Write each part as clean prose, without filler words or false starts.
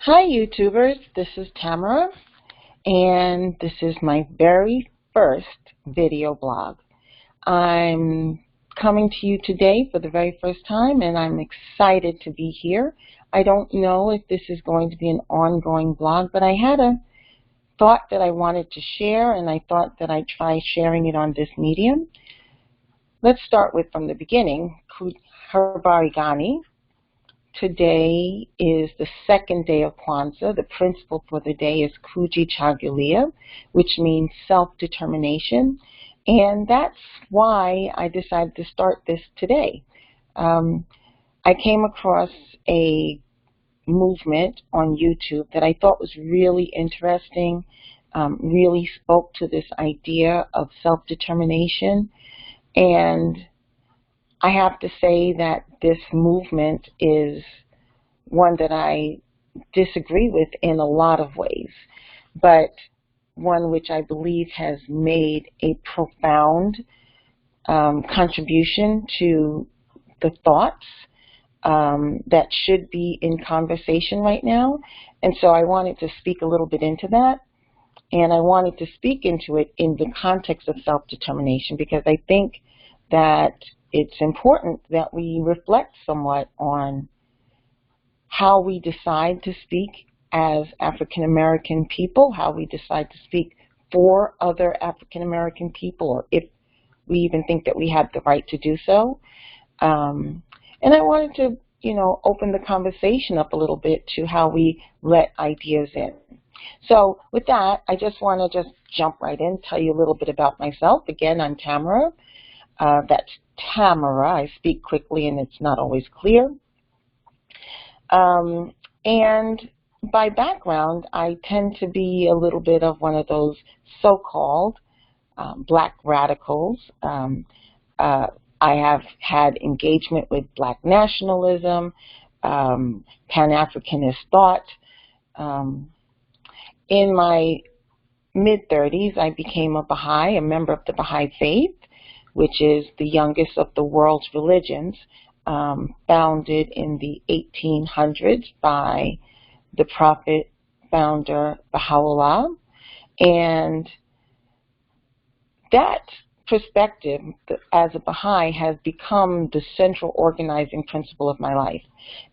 Hi YouTubers, this is Tamara, and this is my very first video blog. I'm coming to you today for the very first time, and I'm excited to be here. I don't know if this is going to be an ongoing blog, but I had a thought that I wanted to share, and I thought that I'd try sharing it on this medium. Let's start with from the beginning. Habari Gani. Today is the second day of Kwanzaa. The principle for the day is koo-jee-cha-goo-LEE-ah, which means self-determination. And that's why I decided to start this today. I came across a movement on YouTube that I thought was really interesting, really spoke to this idea of self-determination. And I have to say that this movement is one that I disagree with in a lot of ways, but one which I believe has made a profound contribution to the thoughts that should be in conversation right now. And so I wanted to speak a little bit into that, and I wanted to speak into it in the context of self-determination, because I think that it's important that we reflect somewhat on how we decide to speak as African American people, how we decide to speak for other African American people, or if we even think that we have the right to do so. And I wanted to, open the conversation up a little bit to how we let ideas in. So with that, I just want to jump right in, tell you a little bit about myself. Again, I'm Tamara. That's Tamara. I speak quickly and it's not always clear. And by background, I tend to be a little bit of one of those so-called black radicals. I have had engagement with black nationalism, Pan-Africanist thought. In my mid-30s, I became a Baha'i, a member of the Baha'i faith, which is the youngest of the world's religions, founded in the 1800s by the prophet founder Bahá'u'lláh. And that perspective as a Baha'i has become the central organizing principle of my life.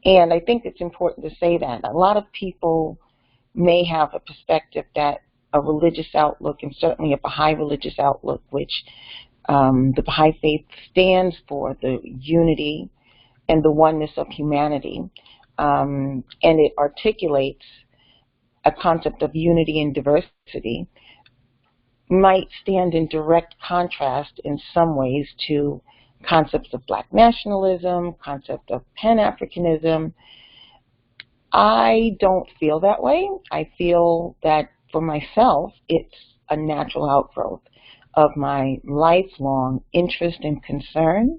And I think it's important to say that. A lot of people may have a perspective that a religious outlook, and certainly a Baha'i religious outlook, which the Baha'i faith stands for the unity and the oneness of humanity, and it articulates a concept of unity and diversity, might stand in direct contrast in some ways to concepts of black nationalism, concept of Pan-Africanism. I don't feel that way. I feel that for myself, it's a natural outgrowth of my lifelong interest and concern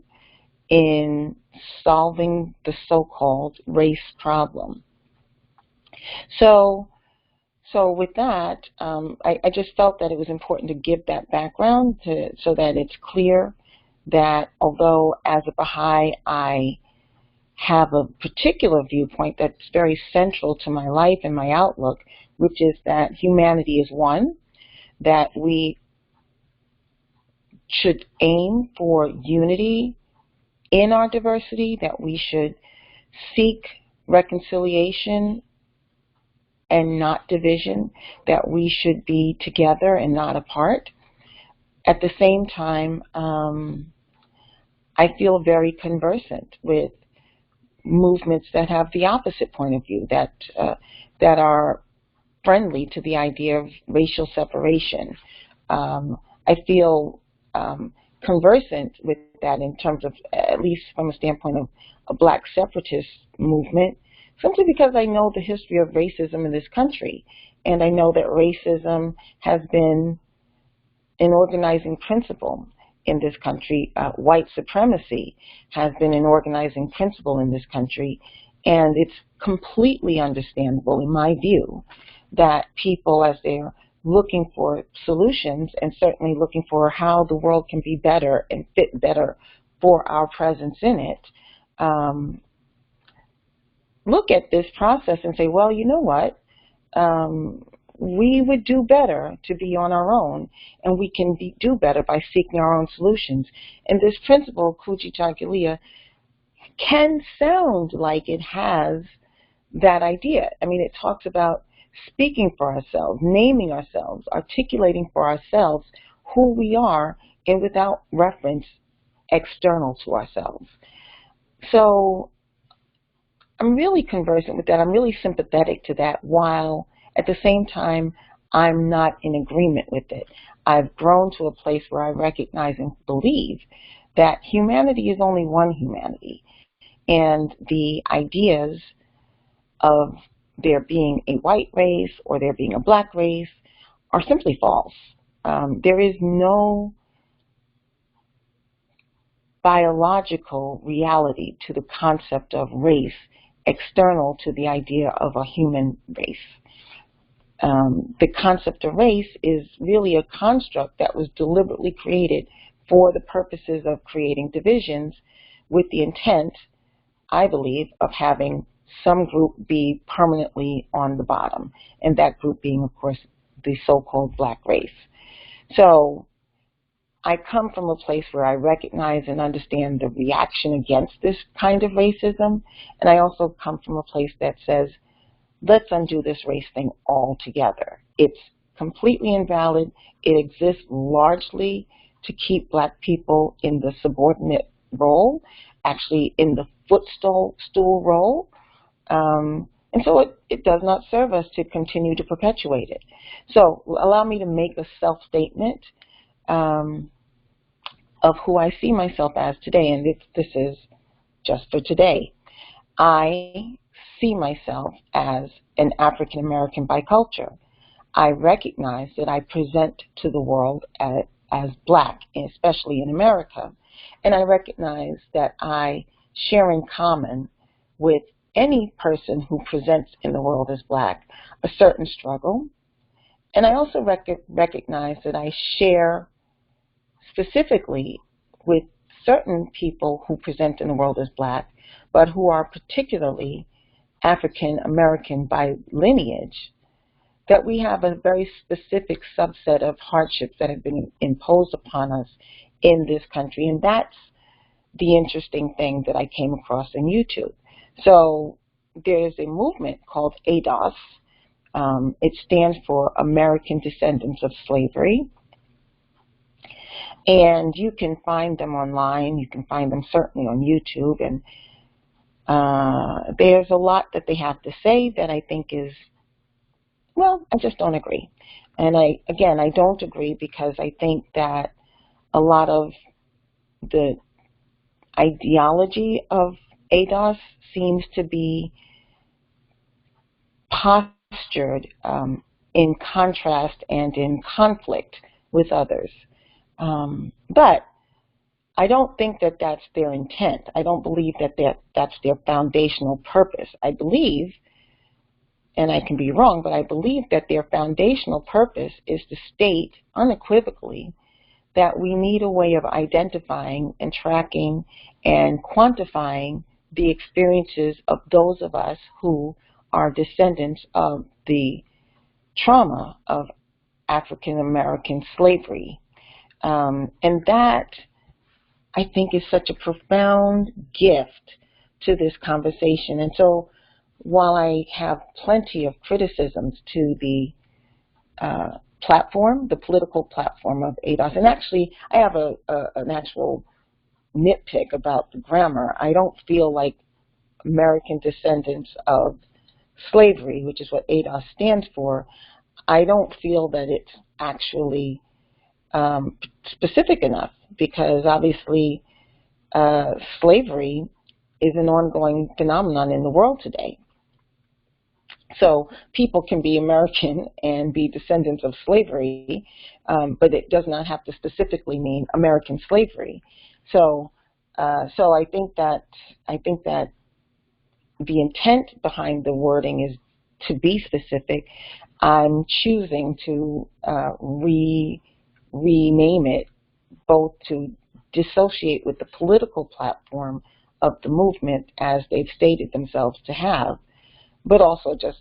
in solving the so-called race problem. So with that, I just felt that it was important to give that background so that it's clear that although as a Baha'i I have a particular viewpoint that's very central to my life and my outlook, which is that humanity is one, that we should aim for unity in our diversity, that we should seek reconciliation and not division, that we should be together and not apart. At the same time, I feel very conversant with movements that have the opposite point of view, that are friendly to the idea of racial separation. I feel conversant with that in terms of, at least from a standpoint of a black separatist movement, simply because I know the history of racism in this country, and I know that racism has been an organizing principle in this country. White supremacy has been an organizing principle in this country, and it's completely understandable, in my view, that people, as they're looking for solutions and certainly looking for how the world can be better and fit better for our presence in it, look at this process and say, well, you know what? We would do better to be on our own, and we can do better by seeking our own solutions. And this principle, Kujichagulia, can sound like it has that idea. I mean, it talks about speaking for ourselves, naming ourselves, articulating for ourselves who we are, and without reference external to ourselves. So I'm really conversant with that. I'm really sympathetic to that, while at the same time, I'm not in agreement with it. I've grown to a place where I recognize and believe that humanity is only one humanity, and the ideas of there being a white race or there being a black race are simply false. There is no biological reality to the concept of race external to the idea of a human race. The concept of race is really a construct that was deliberately created for the purposes of creating divisions, with the intent, I believe, of having some group be permanently on the bottom, and that group being, of course, the so-called black race. So I come from a place where I recognize and understand the reaction against this kind of racism, and I also come from a place that says, let's undo this race thing altogether. It's completely invalid. It exists largely to keep black people in the subordinate role, actually in the footstool role. And so it does not serve us to continue to perpetuate it. So allow me to make a self-statement of who I see myself as today, and this is just for today. I see myself as an African American by culture. I recognize that I present to the world as black, especially in America, and I recognize that I share in common with any person who presents in the world as black a certain struggle. And I also recognize that I share specifically with certain people who present in the world as black, but who are particularly African American by lineage, that we have a very specific subset of hardships that have been imposed upon us in this country. And that's the interesting thing that I came across in YouTube. So there's a movement called DOAS. It stands for American Descendants of Slavery. And you can find them online. You can find them certainly on YouTube. And there's a lot that they have to say that I think is, well, I just don't agree. And I don't agree because I think that a lot of the ideology of DOAS seems to be postured in contrast and in conflict with others. But I don't think that that's their intent. I don't believe that that's their foundational purpose. I believe, and I can be wrong, but I believe that their foundational purpose is to state unequivocally that we need a way of identifying and tracking and quantifying the experiences of those of us who are descendants of the trauma of African American slavery. And that, I think, is such a profound gift to this conversation. And so while I have plenty of criticisms to the platform, the political platform of DOAS, and actually I have an actual nitpick about the grammar. I don't feel like American descendants of slavery, which is what DOAS stands for, I don't feel that it's actually specific enough, because obviously slavery is an ongoing phenomenon in the world today. So people can be American and be descendants of slavery, but it does not have to specifically mean American slavery. So I think that the intent behind the wording is to be specific. I'm choosing to rename it, both to dissociate with the political platform of the movement as they've stated themselves to have, but also just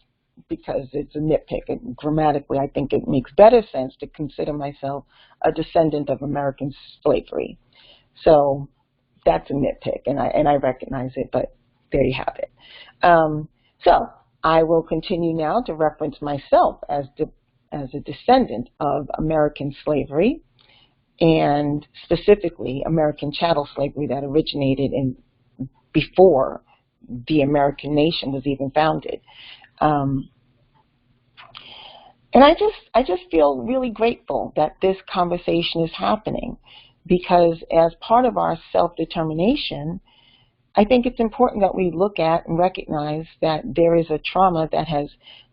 because it's a nitpick. And grammatically, I think it makes better sense to consider myself a descendant of American slavery. So that's a nitpick, and I recognize it, but there you have it. So I will continue now to reference myself as a descendant of American slavery, and specifically American chattel slavery that originated before the American nation was even founded. And I just feel really grateful that this conversation is happening, because as part of our self-determination, I think it's important that we look at and recognize that there is a trauma that has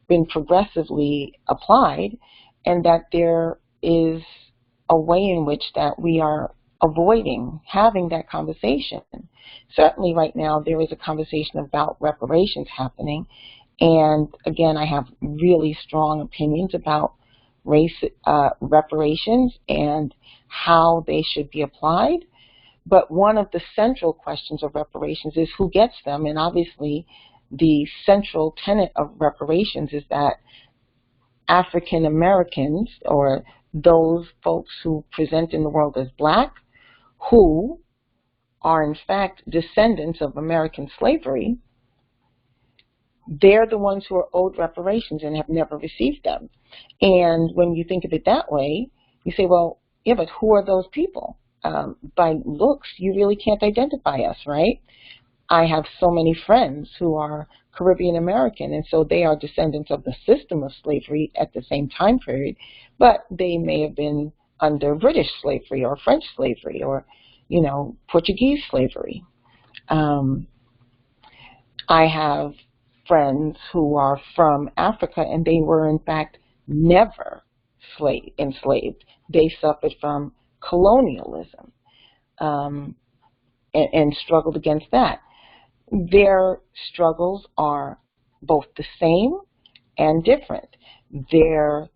been progressively applied, and that there is a way in which that we are avoiding having that conversation. Certainly right now there is a conversation about reparations happening, and again, I have really strong opinions about reparations and how they should be applied. But one of the central questions of reparations is who gets them, and obviously the central tenet of reparations is that African Americans, or those folks who present in the world as black, who are in fact descendants of American slavery, they're the ones who are owed reparations and have never received them. And when you think of it that way, you say, well, yeah, but who are those people? By looks, you really can't identify us, right? I have so many friends who are Caribbean American, and so they are descendants of the system of slavery at the same time period, but they may have been under British slavery or French slavery or, you know, Portuguese slavery. I have friends who are from Africa, and they were in fact never enslaved. They suffered from colonialism and struggled against that. Their struggles are both the same and different. Their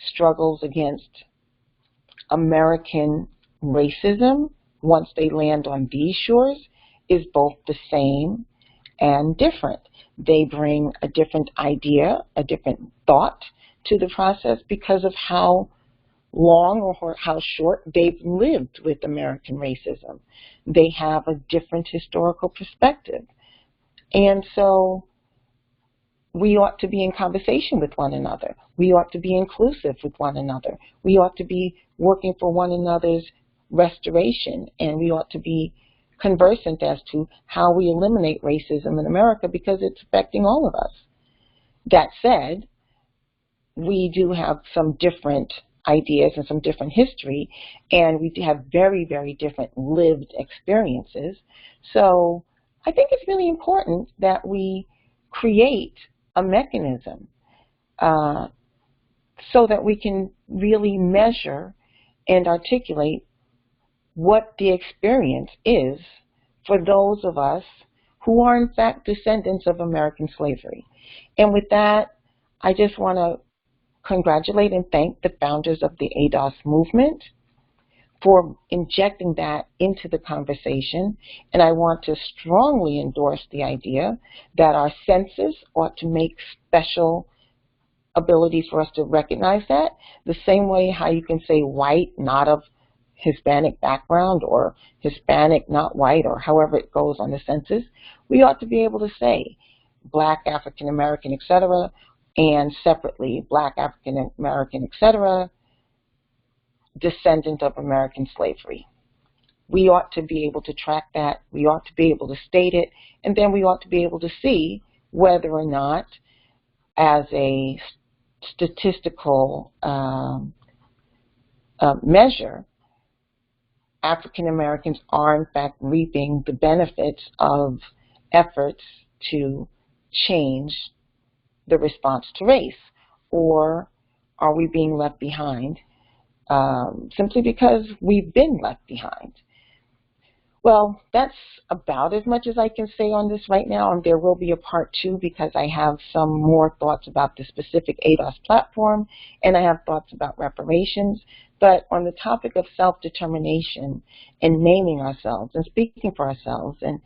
struggles against American racism, once they land on these shores, is both the same and different. They bring a different idea, a different thought to the process because of how long or how short they've lived with American racism. They have a different historical perspective. And so we ought to be in conversation with one another. We ought to be inclusive with one another. We ought to be working for one another's restoration, and we ought to be conversant as to how we eliminate racism in America, because it's affecting all of us. That said, we do have some different ideas and some different history, and we have very, very different lived experiences. So I think it's really important that we create a mechanism so that we can really measure and articulate what the experience is for those of us who are in fact descendants of American slavery. And with that, I just want to congratulate and thank the founders of the DOAS movement for injecting that into the conversation. And I want to strongly endorse the idea that our census ought to make special abilities for us to recognize that, the same way how you can say white, not of Hispanic background, or Hispanic, not white, or however it goes on the census. We ought to be able to say black, African American, etc., and separately black, African American, etc., descendant of American slavery. We ought to be able to track that. We ought to be able to state it, and then we ought to be able to see whether or not, as a statistical measure, African Americans are in fact reaping the benefits of efforts to change the response to race, or are we being left behind simply because we've been left behind? Well, that's about as much as I can say on this right now, and there will be a part 2 because I have some more thoughts about the specific DOAS platform, and I have thoughts about reparations. But on the topic of self-determination and naming ourselves and speaking for ourselves and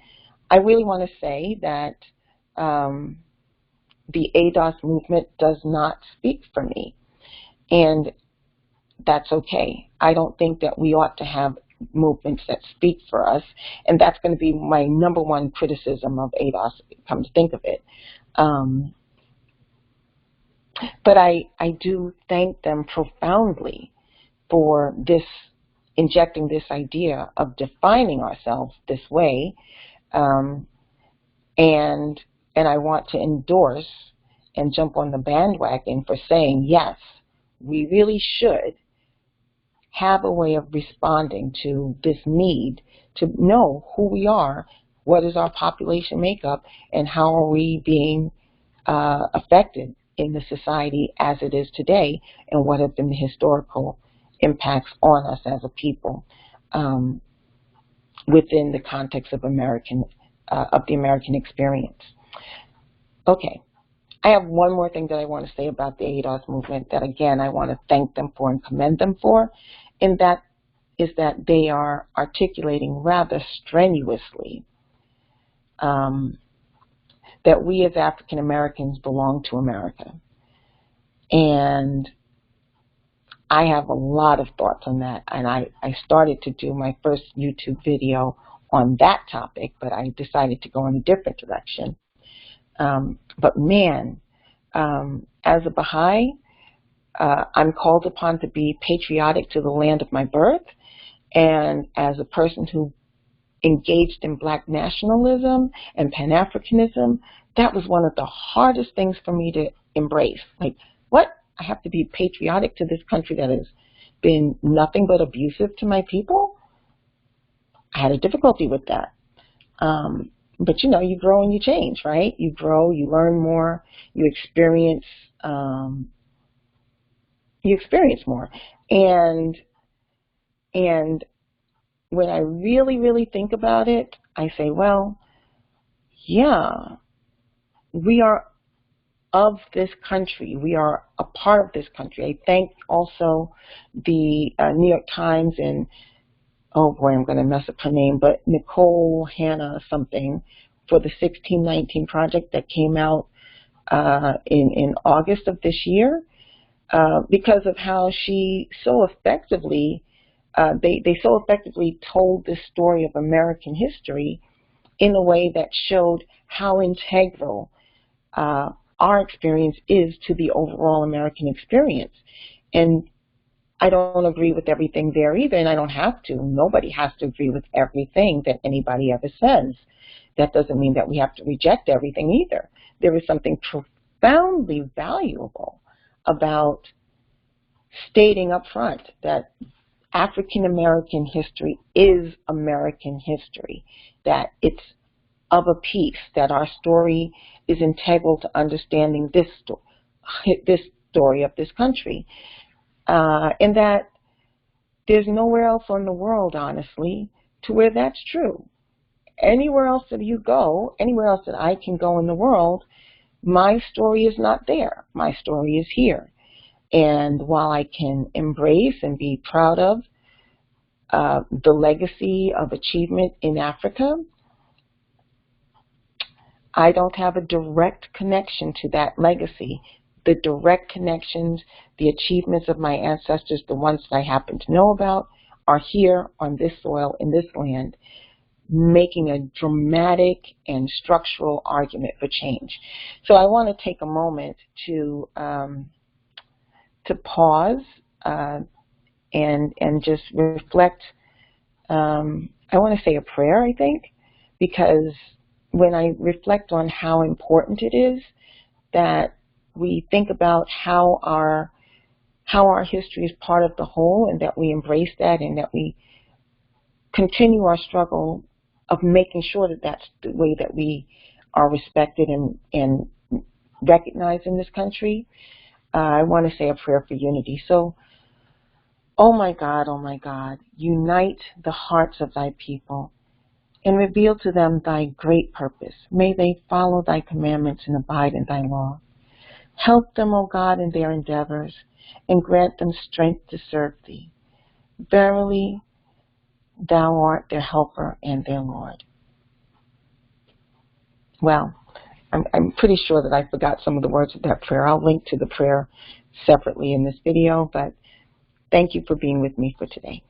I really want to say that the ADOS movement does not speak for me, and that's okay. I don't think that we ought to have movements that speak for us, and that's going to be my number one criticism of ADOS, come to think of it. But I do thank them profoundly for this, injecting this idea of defining ourselves this way, and I want to endorse and jump on the bandwagon for saying, yes, we really should have a way of responding to this need to know who we are, what is our population makeup, and how are we being affected in the society as it is today, and what have been the historical impacts on us as a people within the context of the American experience. Okay, I have one more thing that I want to say about the ADOS movement that, again, I want to thank them for and commend them for, and that is that they are articulating rather strenuously that we as African Americans belong to America. And I have a lot of thoughts on that, and I started to do my first YouTube video on that topic, but I decided to go in a different direction. But man, as a Baha'i, I'm called upon to be patriotic to the land of my birth, and as a person who engaged in Black nationalism and Pan-Africanism, that was one of the hardest things for me to embrace. Like, what? I have to be patriotic to this country that has been nothing but abusive to my people? I had a difficulty with that. But you know, you grow and you change, right? You grow, you learn more, you experience more. And when I really think about it, I say, well, yeah, we are of this country. We are a part of this country. I thank also the New York Times and, oh boy, I'm going to mess up her name, but Nicole Hannah something, for the 1619 project that came out in August of this year, because of how she so effectively, they so effectively told this story of American history in a way that showed how integral our experience is to the overall American experience. And I don't agree with everything there either, and I don't have to. Nobody has to agree with everything that anybody ever says. That doesn't mean that we have to reject everything either. There is something profoundly valuable about stating up front that African American history is American history, that it's of a piece, that our story is integral to understanding this story of this country. And that there's nowhere else in the world, honestly, to where that's true. Anywhere else that you go, anywhere else that I can go in the world, my story is not there. My story is here. And while I can embrace and be proud of the legacy of achievement in Africa, I don't have a direct connection to that legacy. The direct connections, the achievements of my ancestors, the ones that I happen to know about, are here on this soil, in this land, making a dramatic and structural argument for change. So I want to take a moment to pause and just reflect. I want to say a prayer, I think, because when I reflect on how important it is that we think about how our history is part of the whole, and that we embrace that, and that we continue our struggle of making sure that that's the way that we are respected and recognized in this country, I want to say a prayer for unity. So, oh my God, unite the hearts of thy people and reveal to them thy great purpose. May they follow thy commandments and abide in thy law. Help them, O God, in their endeavors, and grant them strength to serve thee. Verily, thou art their helper and their Lord. well, I'm pretty sure that I forgot some of the words of that prayer. I'll link to the prayer separately in this video, but thank you for being with me for today.